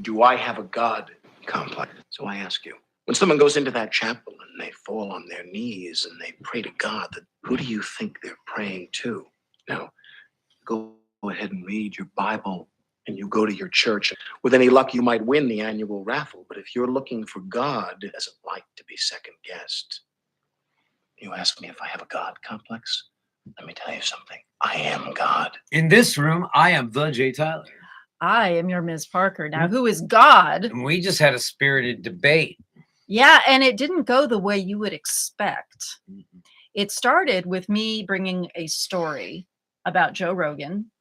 Do I have a God complex? So I ask you, when someone goes into that chapel and they fall on their knees and they pray to God, who do you think they're praying to? Now, go ahead and read your Bible and you go to your church. With any luck, you might win the annual raffle. But if you're looking for God, it doesn't like to be second guessed. You ask me if I have a God complex? Let me tell you something. I am God. In this room, I am the Jay Tyler. I am your Ms. Parker. Now, who is God? And we just had a spirited debate. Yeah, and it didn't go the way you would expect. It started with me bringing a story about Joe Rogan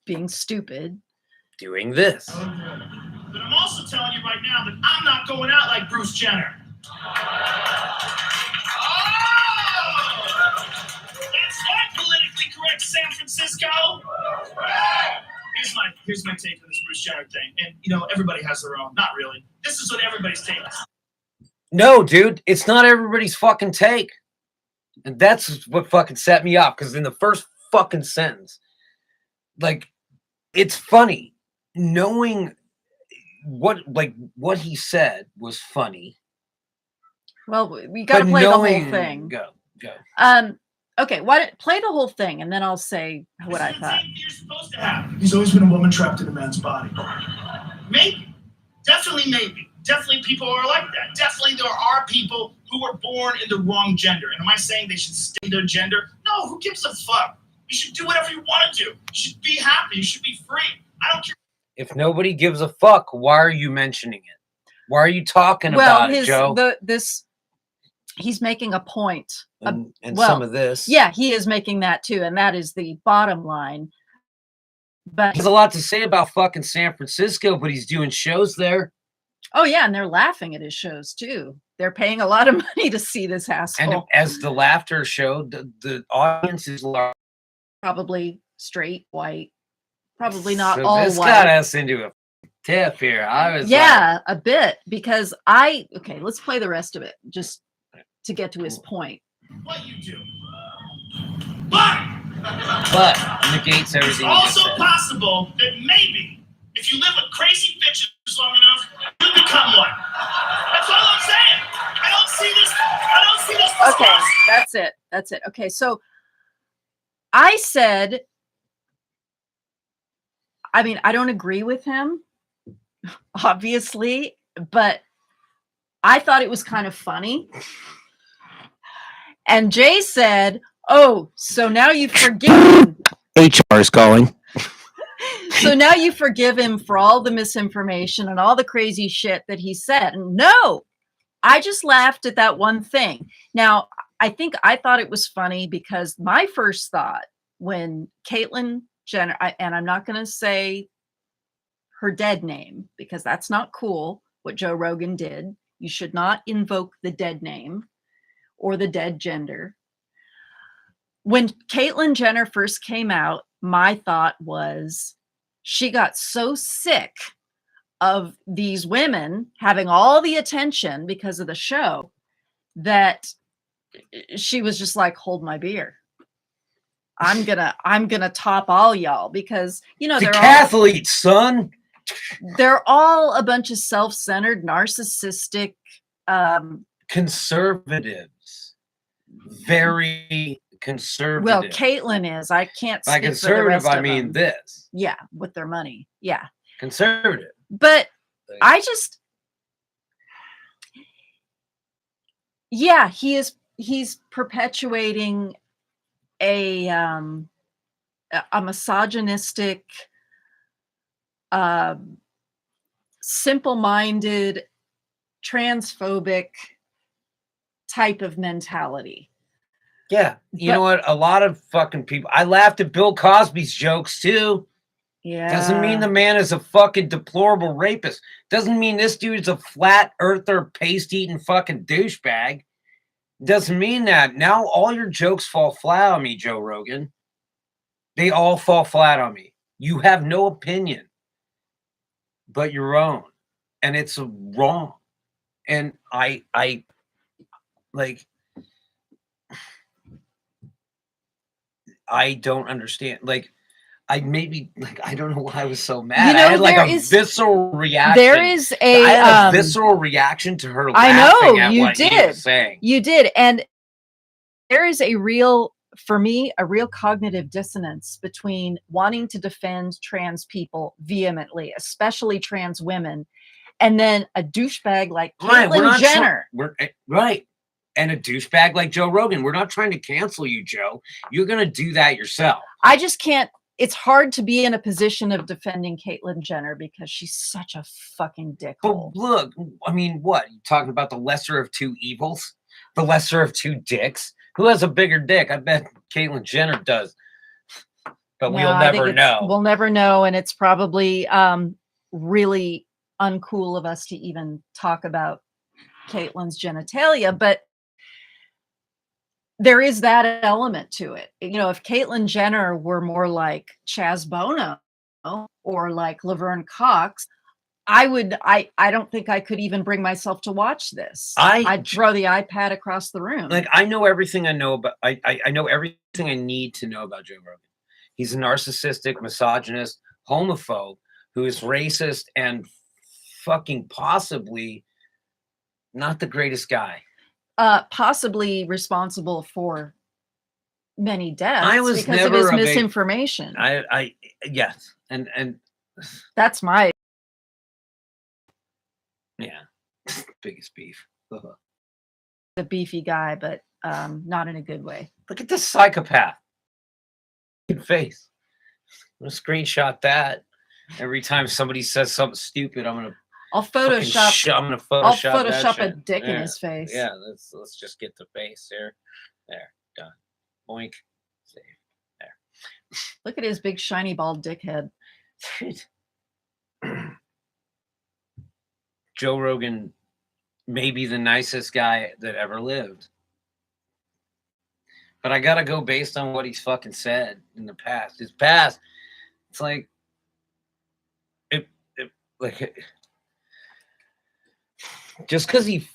being stupid. Doing this. But I'm also telling you right now that I'm not going out like Bruce Jenner. That's right, politically correct San Francisco. Here's my take on this Bruce Jenner thing. And, you know, everybody has their own. Not really. This is what everybody's take is. No, dude, it's not everybody's fucking take. And that's what fucking set me off. Because in the first fucking sentence, like, it's funny. Knowing what he said was funny. Well, we got to play the whole thing. Go. Okay, play the whole thing, and then I'll say what I thought. You're supposed to have. He's always been a woman trapped in a man's body. Maybe. Definitely maybe. Definitely people are like that. Definitely there are people who were born in the wrong gender. And am I saying they should stay their gender? No, who gives a fuck? You should do whatever you want to do. You should be happy. You should be free. I don't care. If nobody gives a fuck, why are you mentioning it? Why are you talking about it, Joe? He's making a point. And some of this. Yeah, he is making that too. And that is the bottom line. But he has a lot to say about fucking San Francisco, but he's doing shows there. Oh, yeah. And they're laughing at his shows too. They're paying a lot of money to see this asshole. And as the laughter showed, the audience is large. Probably straight, white. Probably not so all this white. got us into a tip here. I was a bit, because okay, let's play the rest of it just to get to his point. What you do. But negates everything. It's also possible that maybe if you live with crazy bitches long enough, you'll become one. That's all I'm saying. I don't see this. Okay, that's it. Okay, so I said, I mean, I don't agree with him, obviously, but I thought it was kind of funny. And Jay said, oh, so now you forgive him. HR is calling. So now you forgive him for all the misinformation and all the crazy shit that he said. And no, I just laughed at that one thing. Now, I think I thought it was funny because my first thought when Caitlyn Jenner, and I'm not going to say her dead name because that's not cool, what Joe Rogan did. You should not invoke the dead name or the dead gender. When Caitlyn Jenner first came out, my thought was she got so sick of these women having all the attention because of the show that she was just like, hold my beer. I'm gonna top all y'all because, you know, they're decathlete, son. They're all a bunch of self-centered, narcissistic conservatives. Very conservative. Well, Caitlyn is. I can't by speak conservative, for the rest I of mean them. this. Yeah, with their money. Yeah. Conservative. But he's perpetuating a misogynistic, simple-minded, transphobic type of mentality. Yeah. You know what? A lot of fucking people. I laughed at Bill Cosby's jokes too. Yeah. Doesn't mean the man is a fucking deplorable rapist. Doesn't mean this dude is a flat earther, paste-eating fucking douchebag. Doesn't mean that. Now all your jokes fall flat on me, Joe Rogan. They all fall flat on me. You have no opinion but your own. And it's wrong. And I like, I don't understand. Like, I maybe like I don't know why I was so mad. You know, I had like there a is- visceral reaction. There is I a had a visceral reaction to her I laughing know, at you what he did. was saying. You did. And there is a real, for me, a real cognitive dissonance between wanting to defend trans people vehemently, especially trans women, and then a douchebag like Caitlyn Jenner. Right. And a douchebag like Joe Rogan. We're not trying to cancel you, Joe. You're going to do that yourself. I just can't. It's hard to be in a position of defending Caitlyn Jenner because she's such a fucking But dickhole. look, I mean, what? You talking about the lesser of two evils? The lesser of two dicks? Who has a bigger dick? I bet Caitlyn Jenner does. But No, we'll I think never know. We'll never know. And it's probably really uncool of us to even talk about Caitlyn's genitalia. But there is that element to it. You know, if Caitlyn Jenner were more like Chaz Bono or like Laverne Cox, I don't think I could even bring myself to watch this. I'd throw the iPad across the room. Like, I know everything I know about, I know everything I need to know about Joe Rogan. He's a narcissistic, misogynist, homophobe who is racist and fucking possibly not the greatest guy. Possibly responsible for many deaths I was because of never his a big- misinformation. Yes. And That's my yeah, biggest beef. the beefy guy, but not in a good way. Look at this psychopath. Good face. I'm gonna screenshot that. Every time somebody says something stupid, I'm gonna I'll Photoshop. I'm gonna Photoshop, that Photoshop a shit. dick in Yeah. his face. Yeah, let's just get the face there. There, done. Boink. Save. There. Look at his big shiny bald dickhead. Joe Rogan may be the nicest guy that ever lived. But I gotta go based on what he's fucking said in the past. His past, it's like just because he,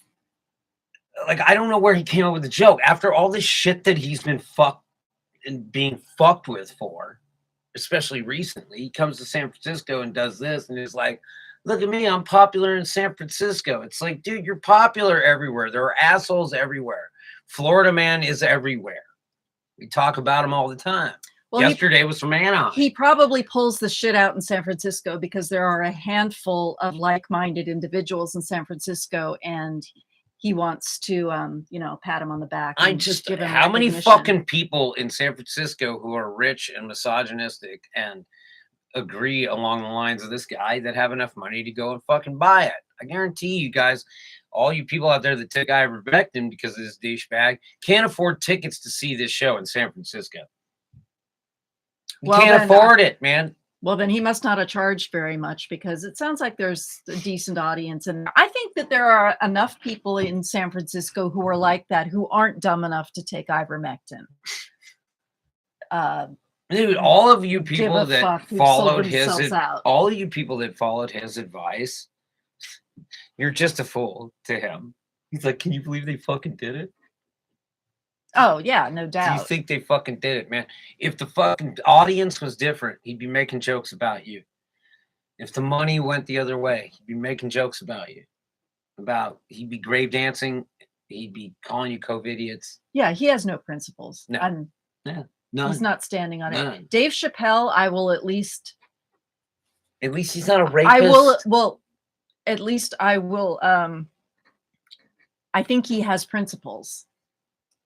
like, I don't know where he came up with the joke after all this shit that he's been being fucked with for, especially recently. He comes to San Francisco and does this, and he's like, "Look at me, I'm popular in San Francisco." It's like, dude, you're popular everywhere. There are assholes everywhere. Florida man is everywhere. We talk about him all the time. Well, yesterday was from Anaheim. He probably pulls the shit out in San Francisco because there are a handful of like-minded individuals in San Francisco, and he wants to, pat him on the back. I just give him how many fucking people in San Francisco who are rich and misogynistic and agree along the lines of this guy that have enough money to go and fucking buy it? I guarantee you guys, all you people out there that took ivermectin because of this douchebag can't afford tickets to see this show in San Francisco. You can't afford it, man. Well, then he must not have charged very much because it sounds like there's a decent audience. And I think that there are enough people in San Francisco who are like that, who aren't dumb enough to take ivermectin. Dude, all of you people that followed all of you people that followed his advice, you're just a fool to him. He's like, can you believe they fucking did it? Oh, yeah, no doubt. Do you think they fucking did it, man? If the fucking audience was different, he'd be making jokes about you. If the money went the other way, he'd be making jokes about you. He'd be grave dancing. He'd be calling you COVIDiots. Yeah, he has no principles. No. None. He's not standing on None. it. Dave Chappelle, I will at least he's not a rapist. I think he has principles.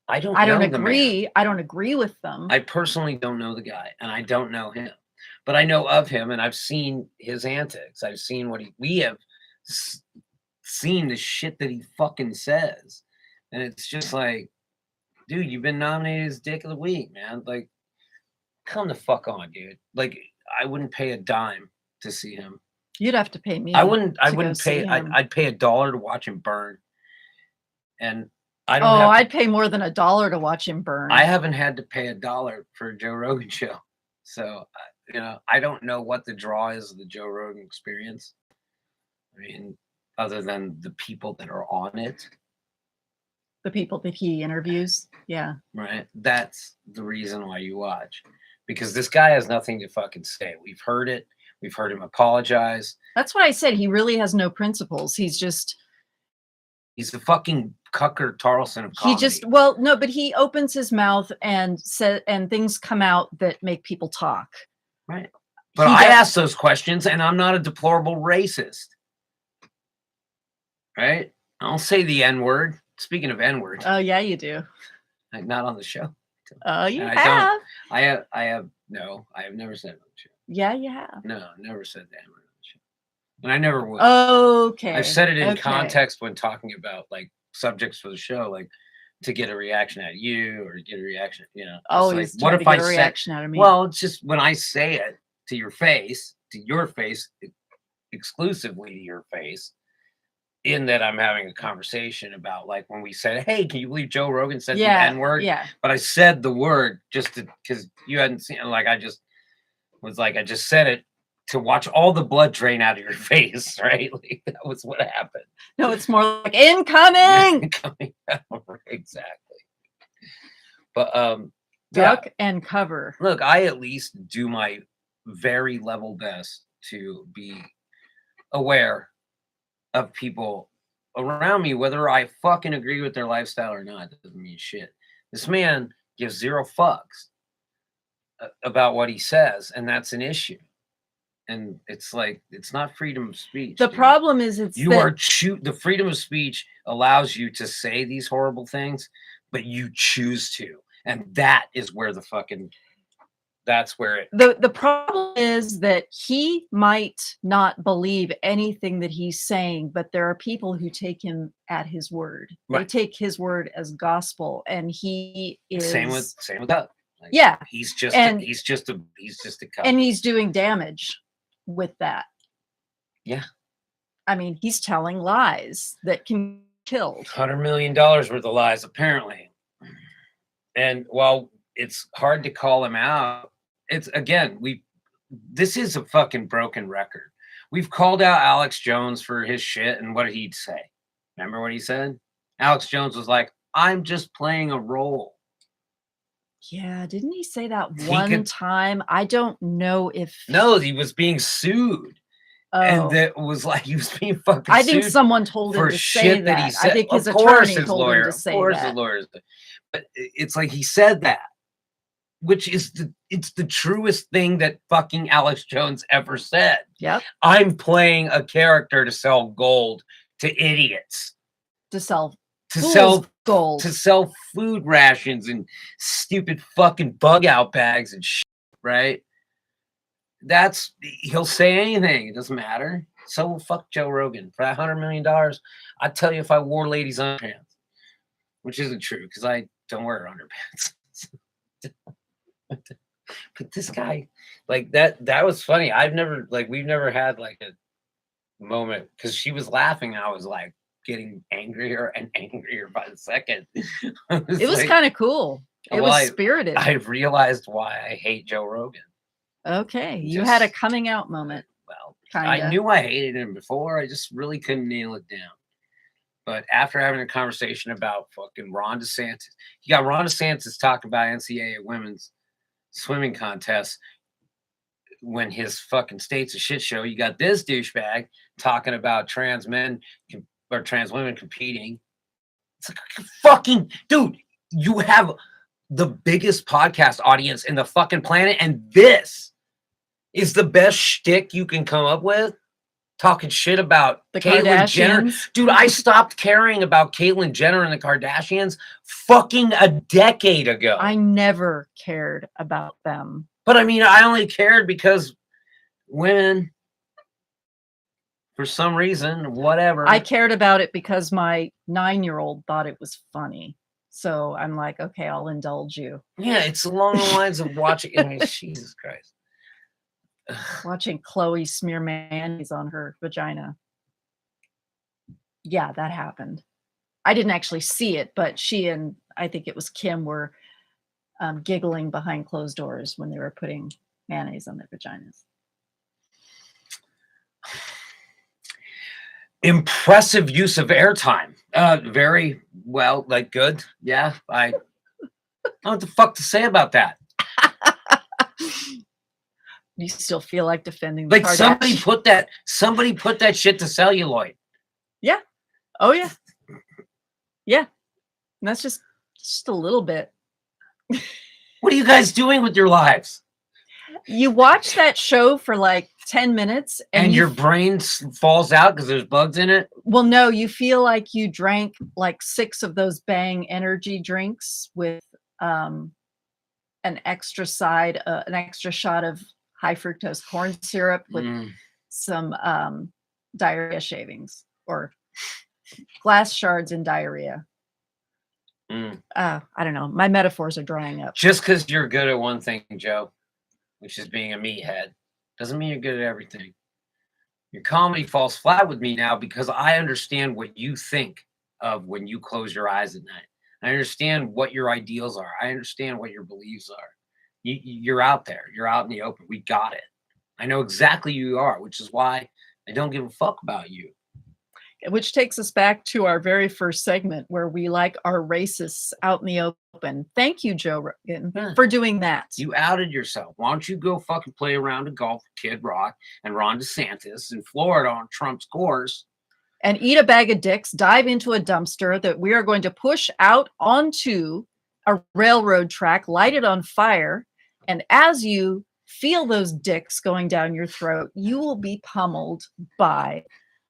I don't agree. I don't agree with them. I personally don't know the guy, and I don't know him, but I know of him, and I've seen his antics. I've seen we have seen the shit that he fucking says, and it's just like, dude, you've been nominated as Dick of the Week, man. Like, come the fuck on, dude. Like, I wouldn't pay a dime to see him. You'd have to pay me. I wouldn't pay. I'd pay $1 to watch him burn, and. I'd pay more than $1 to watch him burn. I haven't had to pay $1 for a Joe Rogan show. So, I don't know what the draw is of the Joe Rogan experience. I mean, other than the people that are on it. The people that he interviews. Yeah. Right. That's the reason why you watch. because this guy has nothing to fucking say. We've heard it. We've heard him apologize. That's what I said. He really has no principles. He's the fucking Cucker Tarleton of comedy. Well, no, but he opens his mouth and things come out that make people talk. Right. But I ask those questions, and I'm not a deplorable racist. Right? I'll say the N-word. Speaking of N-word. Oh, yeah, you do. Not on the show. Oh, you And have. I have never said it on the show. Yeah, you have. No, never said the N-word on the show. And I never will. Okay. I've said it in context when talking about like subjects for the show, like to get a reaction out of you or get a reaction, you know. Always like, what if I get a reaction out of me? Well, it's just when I say it to your face, exclusively to your face, in that I'm having a conversation about like when we said, hey, can you believe Joe Rogan said the N-word? Yeah. But I said the word just because you hadn't seen it. Like I just said it to watch all the blood drain out of your face, right? Like that was what happened. No, it's more like incoming. Exactly. But Duck and cover. Look, I at least do my very level best to be aware of people around me, whether I fucking agree with their lifestyle or not. It doesn't mean shit. This man gives zero fucks about what he says, and that's an issue. And it's like, it's not freedom of speech. The problem is the freedom of speech allows you to say these horrible things, but you choose to. And that is where the problem is that he might not believe anything that he's saying, but there are people who take him at his word. Right. They take his word as gospel, and he is same with that. Like, yeah, he's just a cup. And he's doing damage with that. Yeah, I mean, he's telling lies that can be killed. $100 million worth of lies, apparently. And while it's hard to call him out, it's again, this is a fucking broken record. We've called out Alex Jones for his shit, and what did he say? Remember what he said? Alex Jones was like, I'm just playing a role. Yeah, didn't he say that one time? I don't know if... No, he was being sued. Oh. And that was like, he was being fucking sued. I think someone told him to say that. He said. I think his attorney told him to say that. Of course his lawyer. But it's like he said that, which is it's the truest thing that fucking Alex Jones ever said. Yep. I'm playing a character to sell gold to idiots. To sell gold. To sell food rations and stupid fucking bug out bags and shit, right? He'll say anything. It doesn't matter. So fuck Joe Rogan. For that $100 million, I'd tell you if I wore ladies' underpants, which isn't true because I don't wear underpants. But this guy, like that was funny. We've never had like a moment because she was laughing. I was like getting angrier and angrier by the second. It was kind of cool. It was spirited. I realized why I hate Joe Rogan. Okay, you had a coming out moment. Well, kinda. I knew I hated him before. I just really couldn't nail it down. But after having a conversation about fucking Ron DeSantis, you got Ron DeSantis talking about NCAA women's swimming contests when his fucking state's a shit show. You got this douchebag talking about trans men or trans women competing. It's like, fucking dude, you have the biggest podcast audience in the fucking planet, and this is the best shtick you can come up with? Talking shit about the Caitlyn Jenner. Dude, I stopped caring about Caitlyn Jenner and the Kardashians fucking a decade ago. I never cared about them. But I mean, I only cared because women, for some reason, whatever. I cared about it because my 9-year-old thought it was funny. So I'm like, okay, I'll indulge you. Yeah, it's along the lines of watching. I mean, Jesus Christ. Watching Chloe smear mayonnaise on her vagina. Yeah, that happened. I didn't actually see it, but she and I think it was Kim were giggling behind closed doors when they were putting mayonnaise on their vaginas. Impressive use of airtime. Very well, good. Yeah, I don't know what the fuck to say about that. You still feel like defending the Like Kardashians. somebody put that shit to celluloid. Oh yeah. Yeah. And that's just a little bit. What are you guys doing with your lives? You watch that show for like 10 minutes And you your brain falls out because there's bugs in it? well, no, you feel like you drank like 6 of those Bang energy drinks with an extra shot of high fructose corn syrup with some diarrhea shavings or glass shards and diarrhea. I don't know. My metaphors are drying up. Just because you're good at one thing, Joe, which is being a meathead, doesn't mean you're good at everything. Your comedy falls flat with me now because I understand what you think of when you close your eyes at night. I understand what your ideals are. I understand what your beliefs are. You're out there. You're out in the open. We got it. I know exactly who you are, which is why I don't give a fuck about you. Which takes us back to our very first segment where we like our racists out in the open. Thank you, Joe Rogan, for doing that. You outed yourself. Why don't you go fucking play a round of golf with Kid Rock and Ron DeSantis in Florida on Trump's course? And eat a bag of dicks, dive into a dumpster that we are going to push out onto a railroad track, light it on fire. And as you feel those dicks going down your throat, you will be pummeled by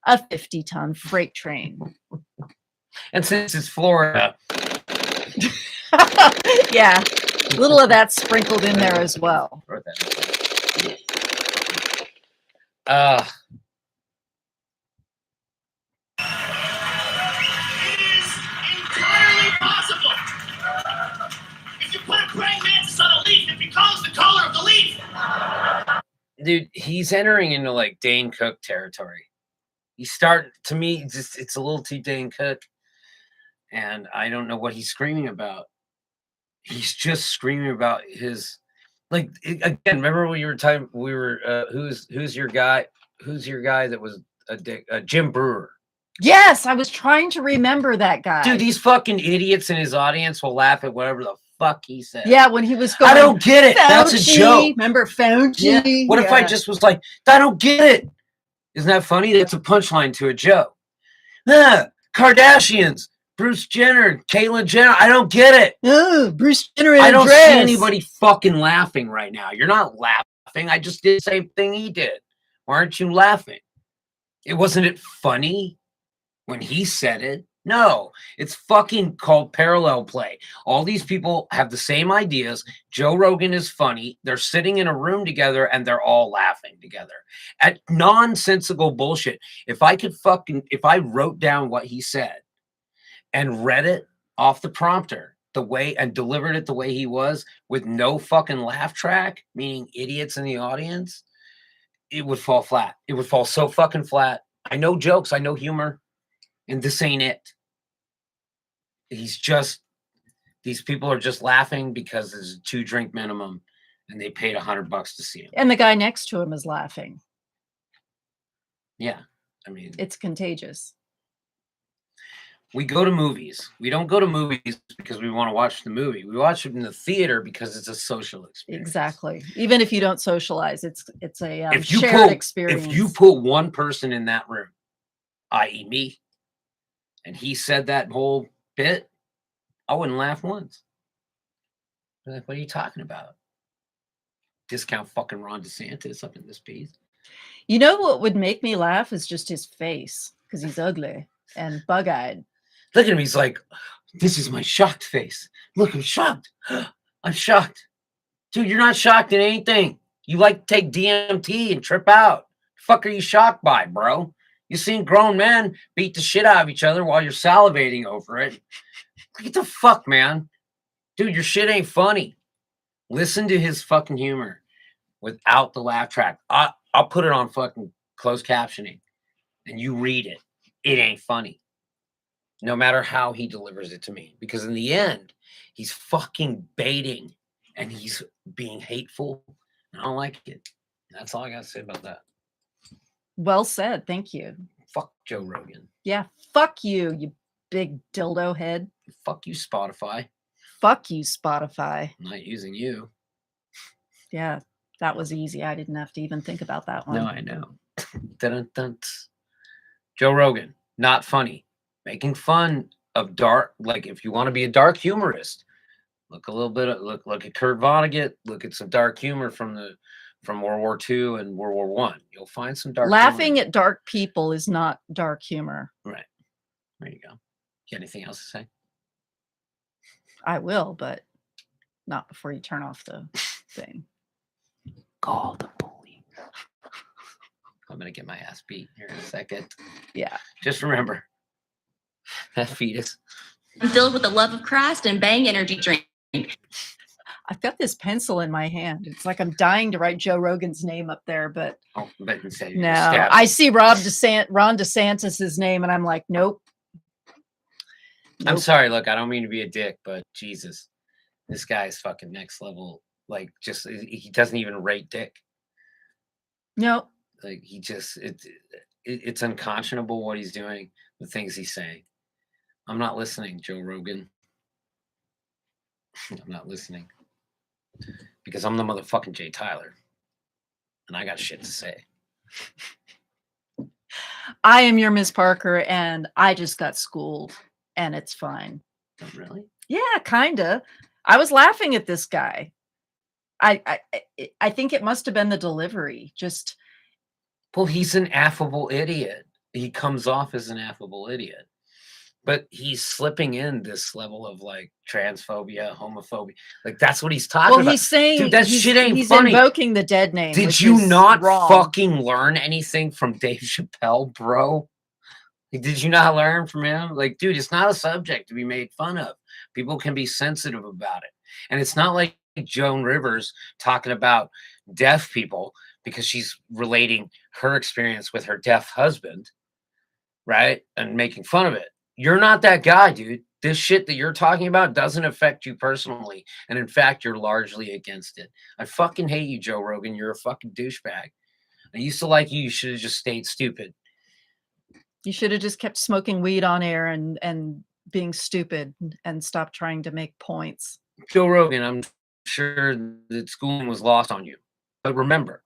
a 50-ton freight train. And since it's Florida. Yeah, a little of that sprinkled in there as well. It is entirely possible. If you put a praying mantis on a leaf, it becomes the color of the leaf. Dude, he's entering into like Dane Cook territory. To me, it's a little too Dane Cook. And I don't know what he's screaming about. He's just screaming about his, like, again, remember when you were talking, who's your guy that was a dick, Jim Brewer. Yes, I was trying to remember that guy. Dude, these fucking idiots in his audience will laugh at whatever the fuck he said. Yeah, when he was going, I don't get it. Fauci, That's a joke. Remember Fauci? Yeah. What if I just was like, I don't get it? Isn't that funny? That's a punchline to a joke. Kardashians, Bruce Jenner, Caitlyn Jenner. I don't get it. Oh, Bruce Jenner in I don't dress. see anybody fucking laughing right now. You're not laughing. I just did the same thing he did. Why aren't you laughing? Wasn't it funny when he said it? No, it's fucking called parallel play. All these people have the same ideas. Joe Rogan is funny. They're sitting in a room together and they're all laughing together at nonsensical bullshit. If I wrote down what he said and read it off the prompter and delivered it the way he was with no fucking laugh track, meaning idiots in the audience, it would fall flat. It would fall so fucking flat. I know jokes. I know humor. And this ain't it. These people are just laughing because there's a 2-drink minimum and they paid $100 to see him. And the guy next to him is laughing. Yeah. I mean, it's contagious. We go to movies. We don't go to movies because we want to watch the movie. We watch it in the theater because it's a social experience. Exactly. Even if you don't socialize, it's a shared experience. If you put one person in that room, i.e. me, and he said that whole bit, I wouldn't laugh once. Like, what are you talking about? Discount fucking Ron DeSantis up in this piece. You know what would make me laugh is just his face, because he's ugly and bug-eyed. Look at him. He's like, this is my shocked face. Look, I'm shocked. I'm shocked. Dude, you're not shocked at anything. You like to take DMT and trip out. The fuck are you shocked by, bro? You seen grown men beat the shit out of each other while you're salivating over it. What the fuck, man? Dude, your shit ain't funny. Listen to his fucking humor without the laugh track. I'll put it on fucking closed captioning and you read it. It ain't funny. No matter how he delivers it to me. Because in the end, he's fucking baiting and he's being hateful. I don't like it. That's all I got to say about that. Well said. Thank you. Fuck Joe Rogan. Yeah. Fuck you, you big dildo head. Fuck you, Spotify. Fuck you, Spotify. I'm not using you. Yeah. That was easy. I didn't have to even think about that one. No, I know. Dun-dun-dun. Joe Rogan, not funny. Making fun of dark, like if you want to be a dark humorist, look a little bit at look at Kurt Vonnegut, look at some dark humor from World War II and World War One. You'll find some dark Laughing humor. at dark people is not dark humor. Right. There you go. You got anything else to say? I will, but not before you turn off the thing. Call the police. I'm gonna get my ass beat here in a second. Yeah. Just remember that fetus. I'm filled with the love of Christ and Bang energy drink. I've got this pencil in my hand. It's like I'm dying to write Joe Rogan's name up there, but Oh, but instead no. I see Ron DeSantis's name, and I'm like, nope. I'm sorry. Look, I don't mean to be a dick, but Jesus, this guy is fucking next level. Like, just he doesn't even rate dick. Nope. Like, he just it's unconscionable what he's doing, the things he's saying. I'm not listening, Joe Rogan. I'm not listening because I'm the motherfucking Jay Tyler, and I got shit to say. I am your Miss Parker, and I just got schooled, and it's fine. Oh, really? Yeah, kinda. I was laughing at this guy. I think it must have been the delivery. Just Well, he's an affable idiot. He comes off as an affable idiot. But he's slipping in this level of like transphobia, homophobia. Like that's what he's talking about. he's saying, dude, that shit ain't funny. Invoking the dead name. Did which you is not wrong. fucking learn anything from Dave Chappelle, bro? Like, did you not learn from him? Like, dude, it's not a subject to be made fun of. People can be sensitive about it. And it's not like Joan Rivers talking about deaf people because she's relating her experience with her deaf husband, right? And making fun of it. You're not that guy, dude. This shit that you're talking about doesn't affect you personally. And in fact, you're largely against it. I fucking hate you, Joe Rogan. You're a fucking douchebag. I used to like you. You should have just stayed stupid. You should have just kept smoking weed on air and being stupid and stopped trying to make points. Joe Rogan, I'm sure that schooling was lost on you. But remember,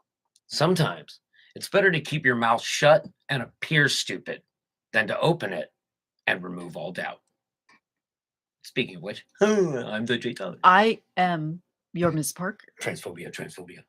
sometimes it's better to keep your mouth shut and appear stupid than to open it and remove all doubt. Speaking of which, I'm the Jay Tyler. I am your Miss Parker. Transphobia, transphobia.